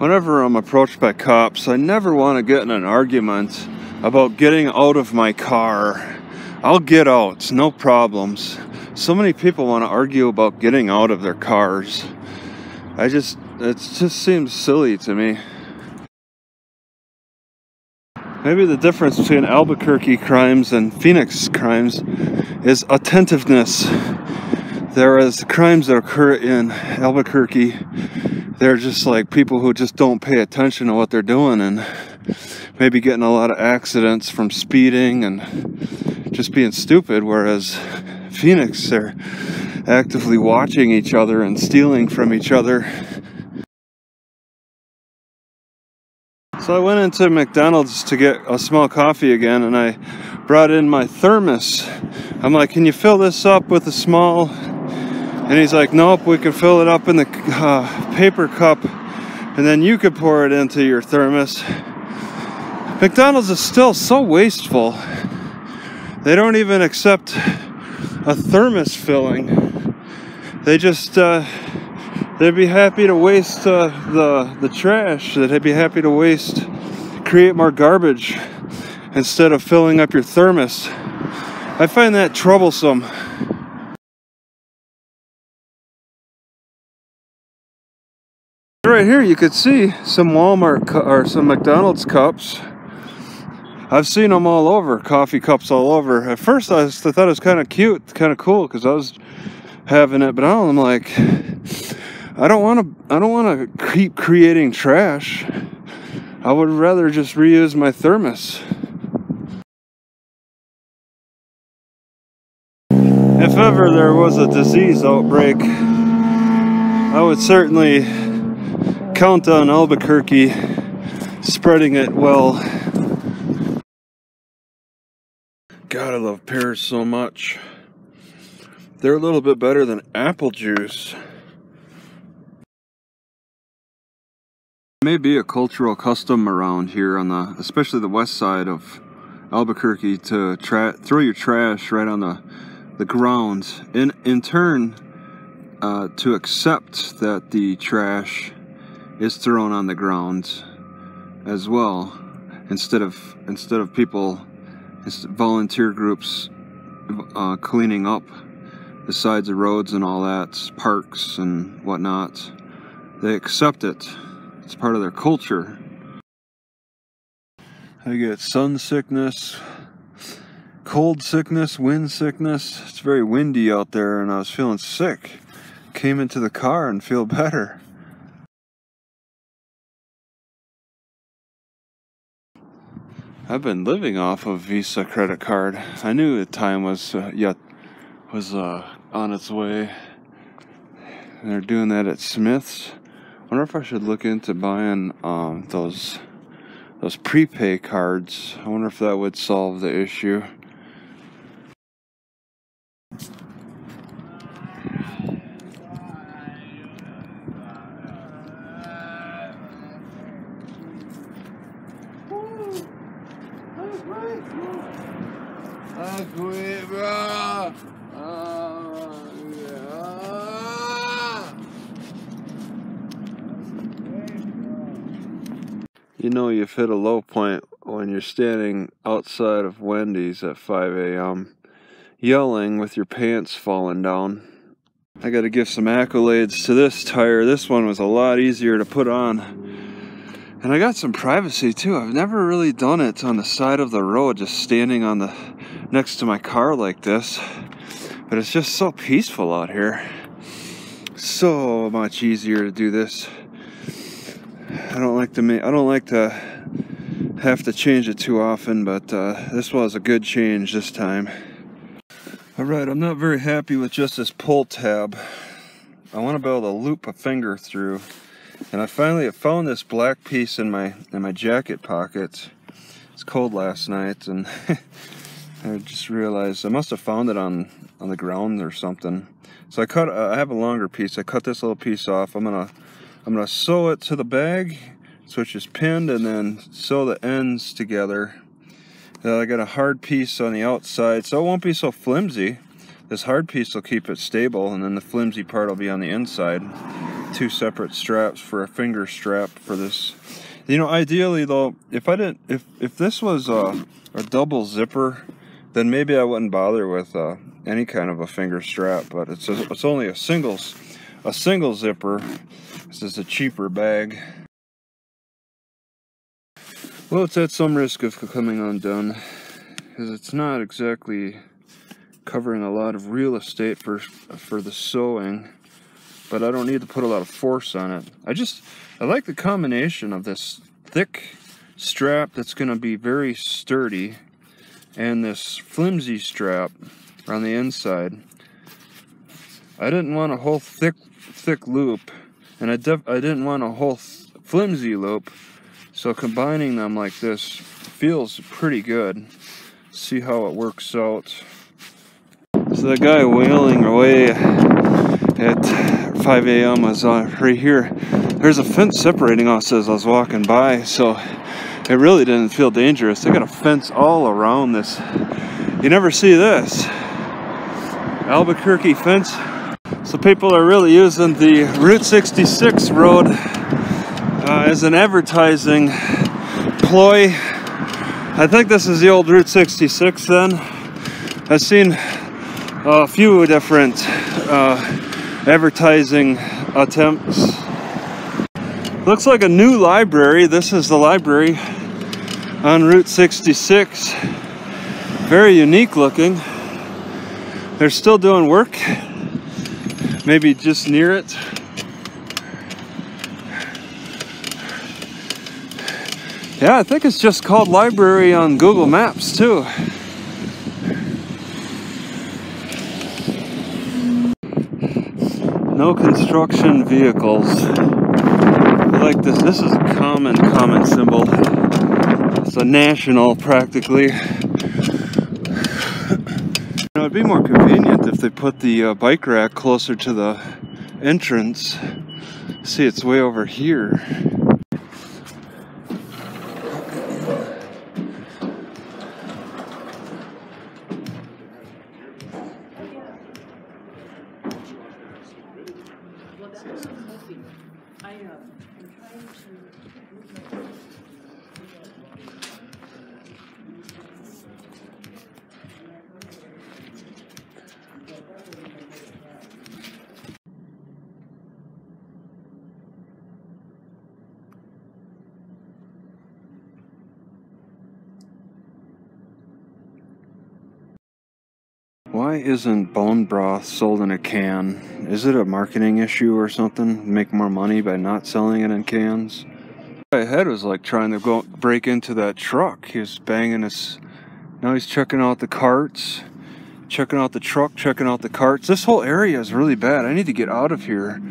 Whenever I'm approached by cops, I never want to get in an argument about getting out of my car. I'll get out, no problems. So many people want to argue about getting out of their cars. It just seems silly to me. Maybe the difference between Albuquerque crimes and Phoenix crimes is attentiveness. Whereas the crimes that occur in Albuquerque, they're just like people who just don't pay attention to what they're doing and maybe getting a lot of accidents from speeding and just being stupid. Whereas Phoenix, they're actively watching each other and stealing from each other. So I went into McDonald's to get a small coffee again, and I brought in my thermos. I'm like, can you fill this up with a small? And he's like, nope, we can fill it up in the paper cup, and then you could pour it into your thermos. McDonald's is still so wasteful. They don't even accept a thermos filling. They just, they'd be happy to waste the trash. They'd be happy to create more garbage instead of filling up your thermos. I find that troublesome. Right here you could see some Walmart or some McDonald's cups. I've seen them all over, coffee cups all over. At first I thought it was kind of cute, kind of cool, because I was having it, but now I'm like, I don't want to keep creating trash. I would rather just reuse my thermos. If ever there was a disease outbreak, I would certainly count on Albuquerque spreading it well. God, I love pears so much. They're a little bit better than apple juice. May be a cultural custom around here on especially the west side of Albuquerque, to throw your trash right on the ground. In turn, to accept that the trash is thrown on the ground as well, instead of people, volunteer groups cleaning up the sides of roads and all that, parks and whatnot. They accept it. It's part of their culture. I get sun sickness, cold sickness, wind sickness. It's very windy out there and I was feeling sick. Came into the car and feel better. I've been living off of Visa credit card. I knew the time was on its way. And they're doing that at Smith's. I wonder if I should look into buying those prepay cards. I wonder if that would solve the issue. You know you've hit a low point when you're standing outside of Wendys at 5 a.m. yelling with your pants falling down. I gotta give some accolades to this tire. This one was a lot easier to put on. And I got some privacy too. I've never really done it on the side of the road, just standing next to my car like this. But it's just so peaceful out here. So much easier to do this. I don't like to have to change it too often, but this was a good change this time. Alright, I'm not very happy with just this pull tab. I want to be able to loop a finger through. And I finally found this black piece in my jacket pocket. It's cold last night, and I just realized I must have found it on the ground or something. So I have a longer piece. I cut this little piece off. I'm gonna sew it to the bag, which is pinned, and then sew the ends together. I got a hard piece on the outside, so it won't be so flimsy. This hard piece will keep it stable, and then the flimsy part will be on the inside. 2 separate straps for a finger strap for this. You know, ideally though, if this was a double zipper, then maybe I wouldn't bother with any kind of a finger strap. But it's only a single zipper. This is a cheaper bag. Well, it's at some risk of coming undone because it's not exactly covering a lot of real estate for the sewing. But I don't need to put a lot of force on it. I like the combination of this thick strap that's going to be very sturdy and this flimsy strap on the inside. I didn't want a whole thick loop, and I didn't want a whole flimsy loop, so combining them like this feels pretty good. See how it works out. So that guy wailing away at 5 a.m. was right here. There's a fence separating us as I was walking by, so it really didn't feel dangerous. They got a fence all around this. You never see this. Albuquerque fence. So people are really using the Route 66 road as an advertising ploy. I think this is the old Route 66 then. I've seen a few different advertising attempts. Looks like a new library. This is the library on Route 66. Very unique looking. They're still doing work. Maybe just near it. Yeah, I think it's just called library on Google Maps too. No construction vehicles. I like this. This is a common symbol. It's a national practically. You know, it'd be more convenient if they put the bike rack closer to the entrance. See, it's way over here. Why isn't bone broth sold in a can? Is it a marketing issue or something? Make more money by not selling it in cans? My head was like trying to break into that truck. He was banging his... Now he's checking out the carts. Checking out the truck, checking out the carts. This whole area is really bad. I need to get out of here.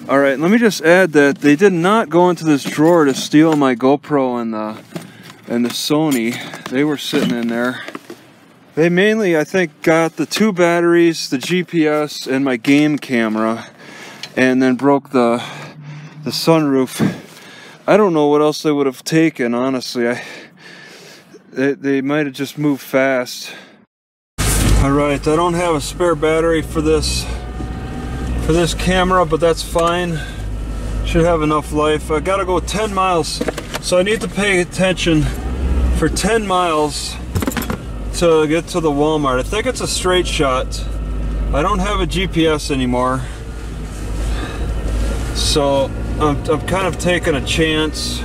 Alright, let me just add that they did not go into this drawer to steal my GoPro and the Sony. They were sitting in there. They mainly, I think, got the 2 batteries, the GPS, and my game camera, and then broke the sunroof. I don't know what else they would have taken, honestly. They might have just moved fast. Alright, I don't have a spare battery for this camera, but that's fine. Should have enough life. I gotta go 10 miles, so I need to pay attention for 10 miles to get to the Walmart. I think it's a straight shot. I don't have a GPS anymore, so I'm kind of taking a chance,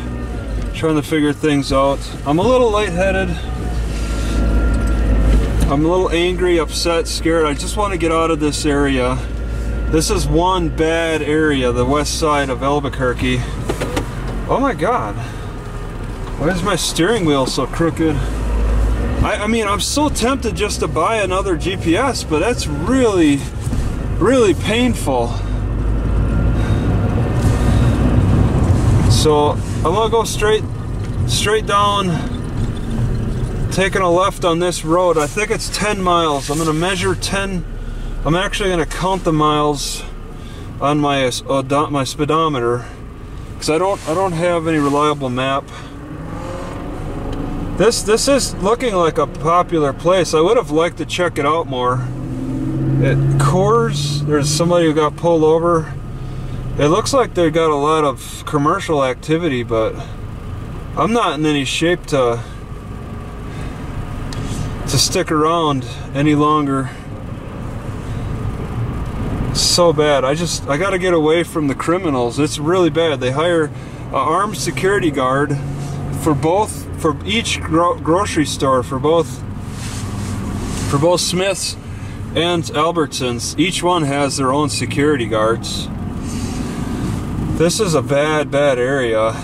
trying to figure things out. I'm a little lightheaded. I'm a little angry, upset, scared. I just want to get out of this area. This is one bad area, the west side of Albuquerque. Oh my God. Why is my steering wheel so crooked? I mean, I'm so tempted just to buy another GPS, but that's really, really painful. So I'm gonna go straight down, taking a left on this road. I think it's 10 miles. I'm gonna measure 10. I'm actually gonna count the miles on my speedometer because I don't have any reliable map. This is looking like a popular place. I would have liked to check it out more. At Coors, there's somebody who got pulled over It looks like they got a lot of commercial activity, but I'm not in any shape to stick around any longer. It's so bad. I gotta get away from the criminals. It's really bad. They hire an armed security guard for each grocery store, for both Smith's and Albertsons. Each one has their own security guards. This is a bad area.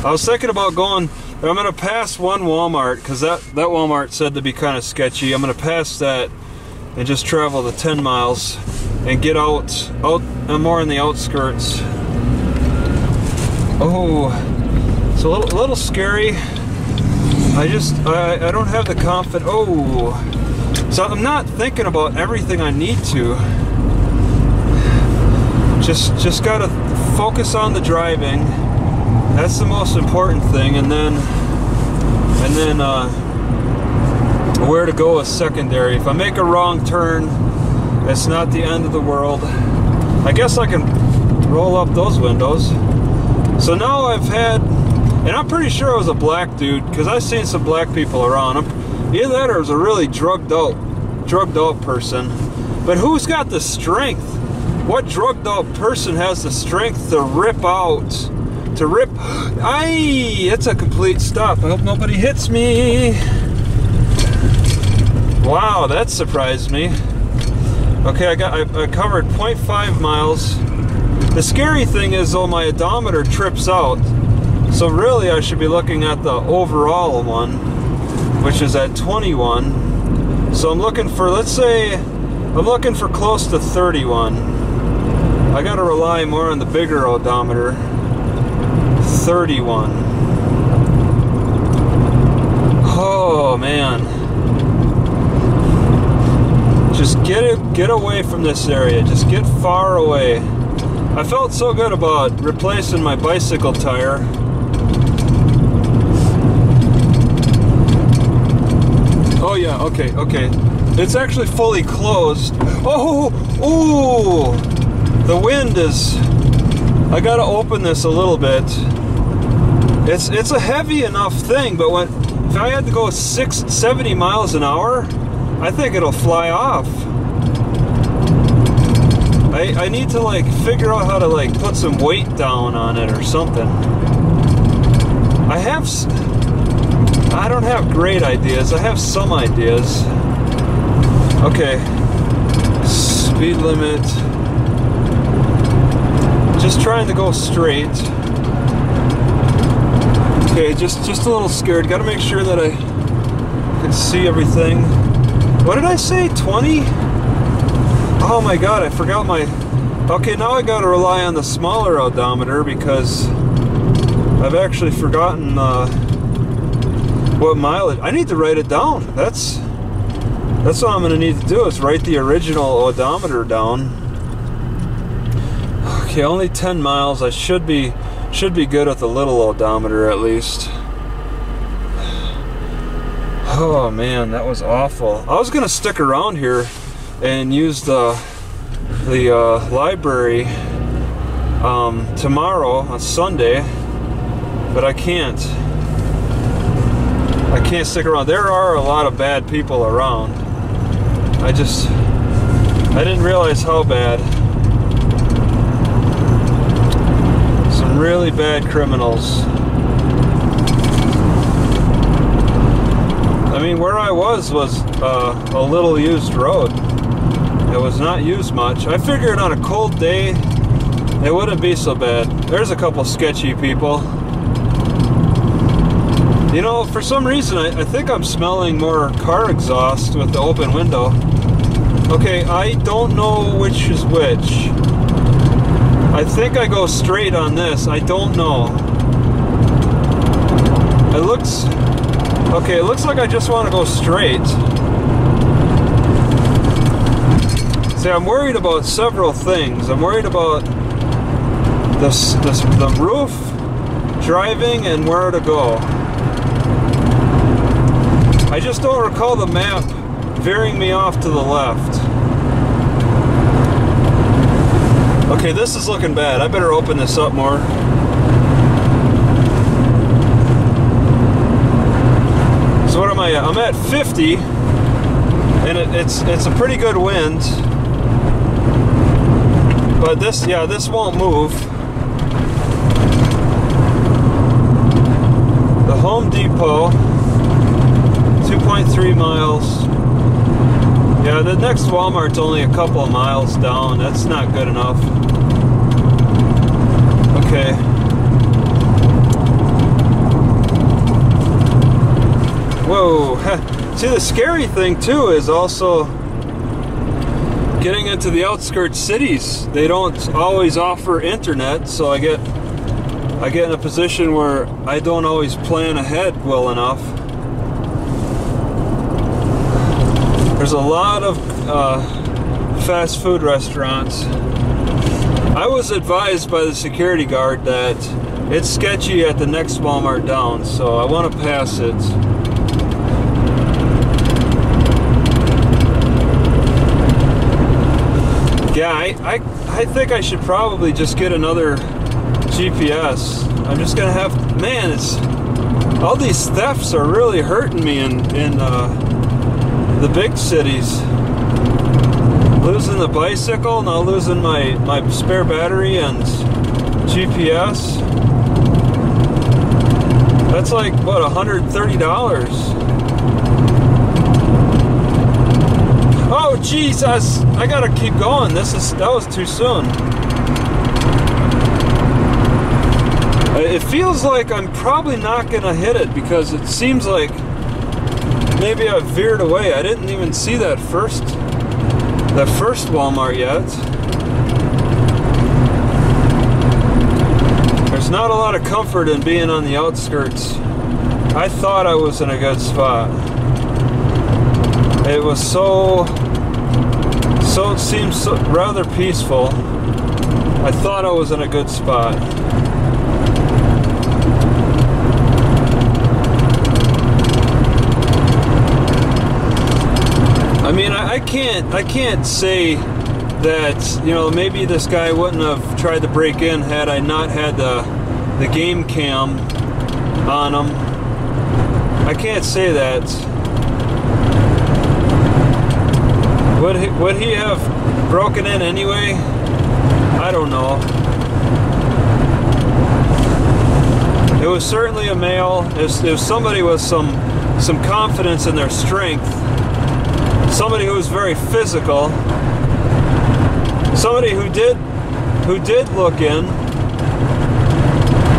I was thinking about going, I'm going to pass one Walmart, because that Walmart said to be kind of sketchy. I'm going to pass that and just travel the 10 miles and get out more in the outskirts. Oh, it's a little scary. I don't have the confidence. Oh, so I'm not thinking about everything I need to. Just gotta focus on the driving. That's the most important thing, and then where to go is secondary. If I make a wrong turn, it's not the end of the world. I guess I can roll up those windows. So now I've had, and I'm pretty sure it was a black dude, because I've seen some black people around. Either that or it was a really drugged out person. But who's got the strength? What drugged out person has the strength to rip out? It's a complete stop. I hope nobody hits me. Wow, that surprised me. Okay, I covered 0.5 miles. The scary thing is, though, my odometer trips out. So really I should be looking at the overall one, which is at 21. So I'm looking for, let's say, I'm looking for close to 31. I gotta rely more on the bigger odometer. 31. Oh man. Just get away from this area. Just get far away. I felt so good about replacing my bicycle tire. Oh yeah, okay. It's actually fully closed. Oh, the wind is, I gotta open this a little bit. It's a heavy enough thing, but if I had to go 70 miles an hour, I think it'll fly off. I need to like figure out how to like put some weight down on it or something. I don't have great ideas. I have some ideas. Okay. Speed limit. Just trying to go straight. Okay, just a little scared. Got to make sure that I can see everything. What did I say? 20? Oh my god, I forgot my... Okay, now I got to rely on the smaller odometer because I've actually forgotten what mileage. I need to write it down. That's what I'm going to need to do, is write the original odometer down. Okay, only 10 miles. I should be good with a little odometer at least. Oh man, that was awful. I was gonna stick around here and use the library tomorrow on Sunday, but I can't stick around. There are a lot of bad people around. I didn't realize how bad. Some really bad criminals. I mean, where I was a little used road. It was not used much. I figured on a cold day it wouldn't be so bad. There's a couple sketchy people. You know, for some reason I think I'm smelling more car exhaust with the open window. Okay, I don't know which is which. I think I go straight on this. I don't know. It looks like I just want to go straight. See, I'm worried about several things. I'm worried about the roof, driving, and where to go. I just don't recall the map veering me off to the left. Okay, this is looking bad. I better open this up more. So what am I at? I'm at 50, and it's a pretty good wind. But this, yeah, this won't move. The Home Depot, 2.3 miles. Yeah, the next Walmart's only a couple of miles down. That's not good enough. Okay. Whoa. See, the scary thing too is also getting into the outskirts cities. They don't always offer internet, so I get in a position where I don't always plan ahead well enough. There's a lot of fast food restaurants. I was advised by the security guard that it's sketchy at the next Walmart down, so I want to pass it. Yeah, I think I should probably just get another GPS. I'm just gonna have, man, all these thefts are really hurting me in the big cities. Losing the bicycle, now losing my spare battery and GPS. That's like, what, $130? Oh Jesus, I gotta keep going. That was too soon. It feels like I'm probably not gonna hit it because it seems like maybe I veered away. I didn't even see that first Walmart yet. There's not a lot of comfort in being on the outskirts. I thought I was in a good spot. It was it seemed rather peaceful. I thought I was in a good spot. I mean, I can't say that, you know, maybe this guy wouldn't have tried to break in had I not had the game cam on him. I can't say that. Would he have broken in anyway? I don't know. It was certainly a male. If somebody with some confidence in their strength, somebody who was very physical, somebody who did look in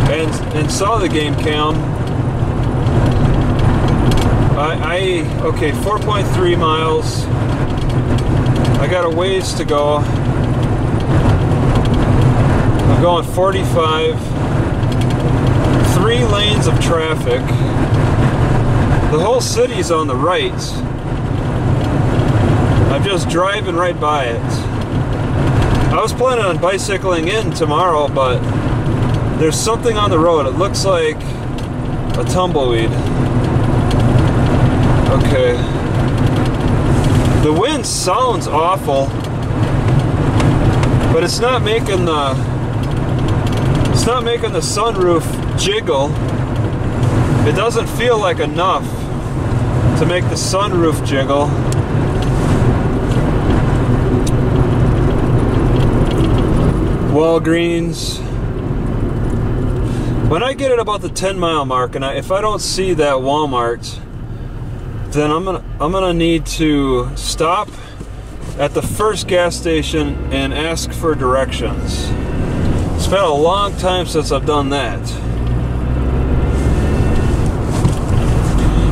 and saw the game cam. Okay, 4.3 miles. I got a ways to go. I'm going 45. 3 lanes of traffic. The whole city's on the right. I'm just driving right by it. I was planning on bicycling in tomorrow, but there's something on the road. It looks like a tumbleweed. Okay. The wind sounds awful, but it's not making the sunroof jiggle. It doesn't feel like enough to make the sunroof jiggle. Walgreens. When I get at about the 10-mile mark, and if I don't see that Walmart, then I'm gonna need to stop at the first gas station and ask for directions. It's been a long time since I've done that.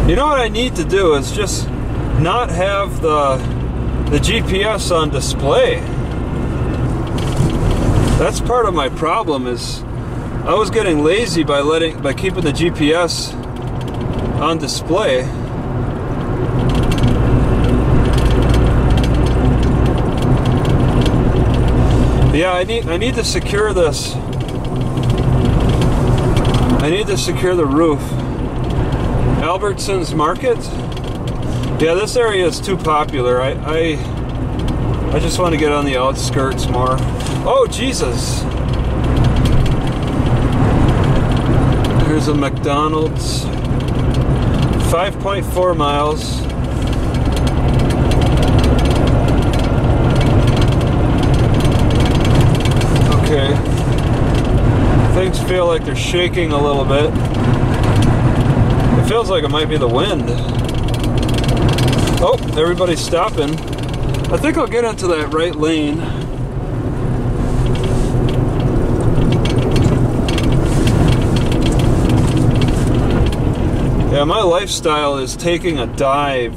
You know what I need to do is just not have the GPS on display. That's part of my problem. Is I was getting lazy by keeping the GPS on display. Yeah, I need to secure this. I need to secure the roof. Albertsons Market. Yeah, this area is too popular. I just want to get on the outskirts more. Oh, Jesus! Here's a McDonald's. 5.4 miles. Okay. Things feel like they're shaking a little bit. It feels like it might be the wind. Oh, everybody's stopping. I think I'll get into that right lane. Yeah, my lifestyle is taking a dive.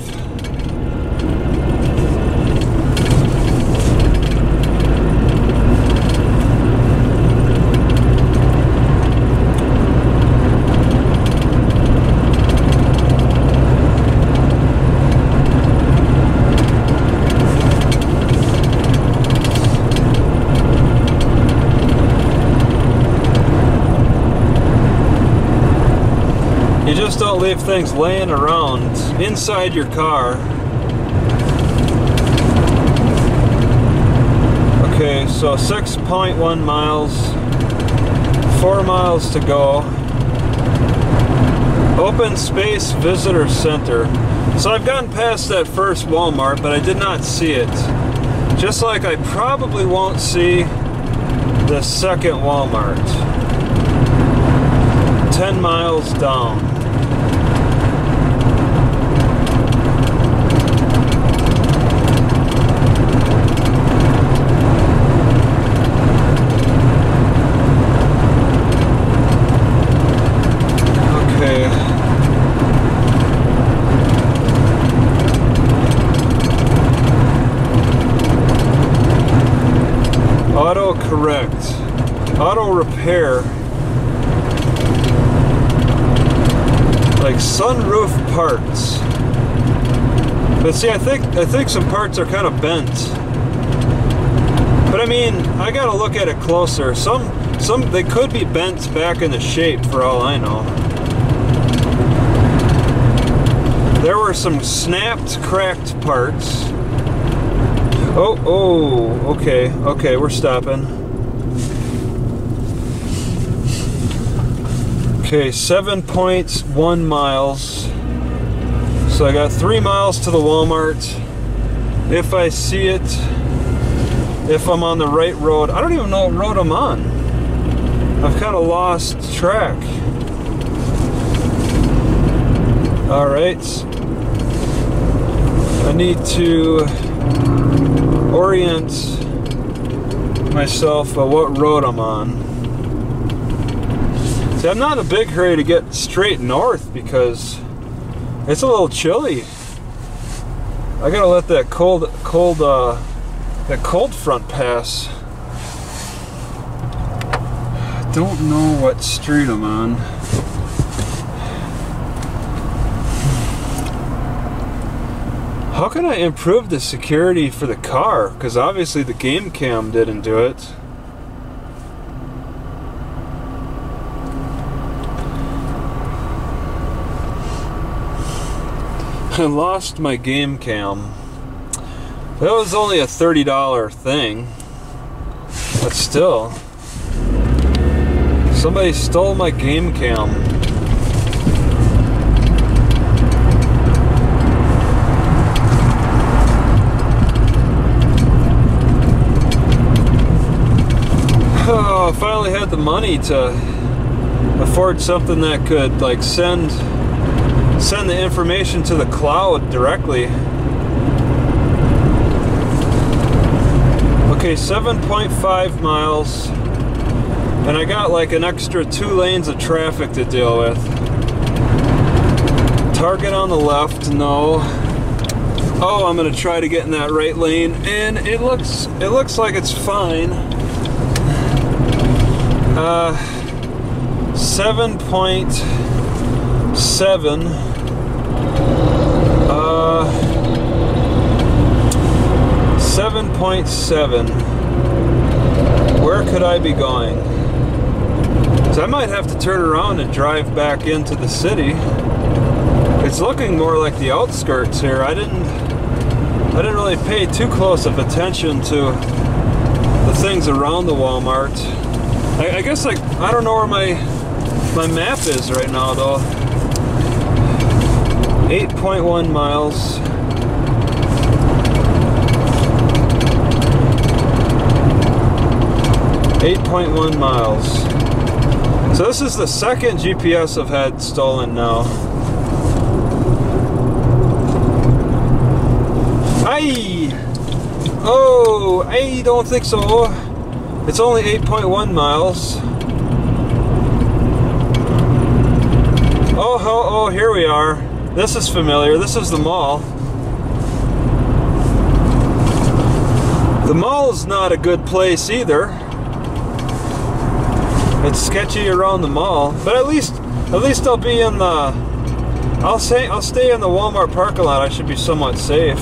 You just don't leave things laying around inside your car. Okay, so 6.1 miles, 4 miles to go. Open Space Visitor Center. So I've gotten past that first Walmart, but I did not see it. Just like I probably won't see the second Walmart. 10 miles down. Auto correct, auto repair, like sunroof parts. But see, I think some parts are kind of bent. But I mean, I gotta look at it closer. Some they could be bent back into shape for all I know. There were some snapped, cracked parts. Oh, okay, we're stopping. Okay, 7.1 miles. So I got 3 miles to the Walmart. If I see it, if I'm on the right road. I don't even know what road I'm on. I've kind of lost track. All right. I need to orient myself on what road I'm on. See, I'm not in a big hurry to get straight north because it's a little chilly. I gotta let that cold front pass. I don't know what street I'm on. How can I improve the security for the car? Because obviously the game cam didn't do it. I lost my game cam. That was only a $30 thing. But still. Somebody stole my game cam. Oh, I finally had the money to afford something that could like send the information to the cloud directly. Okay, 7.5 miles, and I got like an extra 2 lanes of traffic to deal with. Target on the left, no. Oh, I'm gonna try to get in that right lane, and it looks like it's fine. 7.7. 7.7. Where could I be going? So I might have to turn around and drive back into the city. It's looking more like the outskirts here. I didn't I didn't really pay too close of attention to the things around the Walmart. I guess like I don't know where my map is right now though. 8.1 miles. .1 miles. So this is the second GPS I've had stolen now. Aye! Oh, I don't think so. It's only 8.1 miles. Oh, here we are. This is familiar. This is the mall. The mall is not a good place either. It's sketchy around the mall, but at least I'll be in the. I'll stay in the Walmart parking lot. I should be somewhat safe.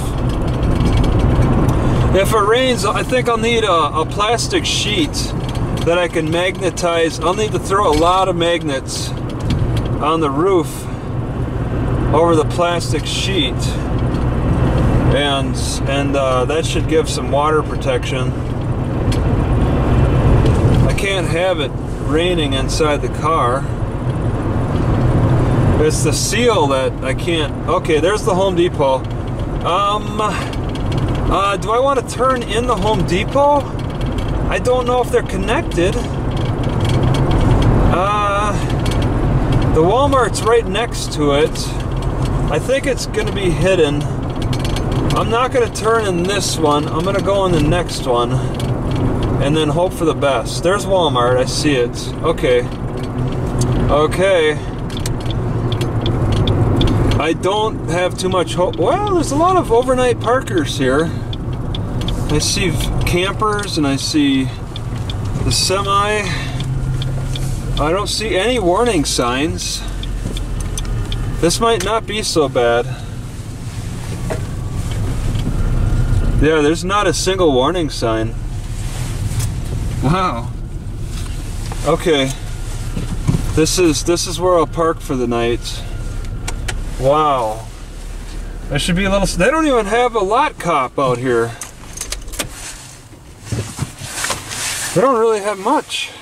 If it rains, I think I'll need a plastic sheet that I can magnetize. I'll need to throw a lot of magnets on the roof over the plastic sheet, and that should give some water protection. I can't have it raining inside the car. It's the seal that I can't. Okay, there's the Home Depot. Do I want to turn in the Home Depot? I don't know if they're connected. The Walmart's right next to it. I think it's going to be hidden. I'm not going to turn in this one. I'm going to go in the next one and then hope for the best. There's Walmart. I see it. Okay. Okay. I don't have too much hope. Well, there's a lot of overnight parkers here. I see campers and I see the semi. I don't see any warning signs. This might not be so bad. Yeah, there's not a single warning sign. Wow. Okay. This is where I'll park for the night. Wow. I should be a little. They don't even have a lot cop out here. They don't really have much.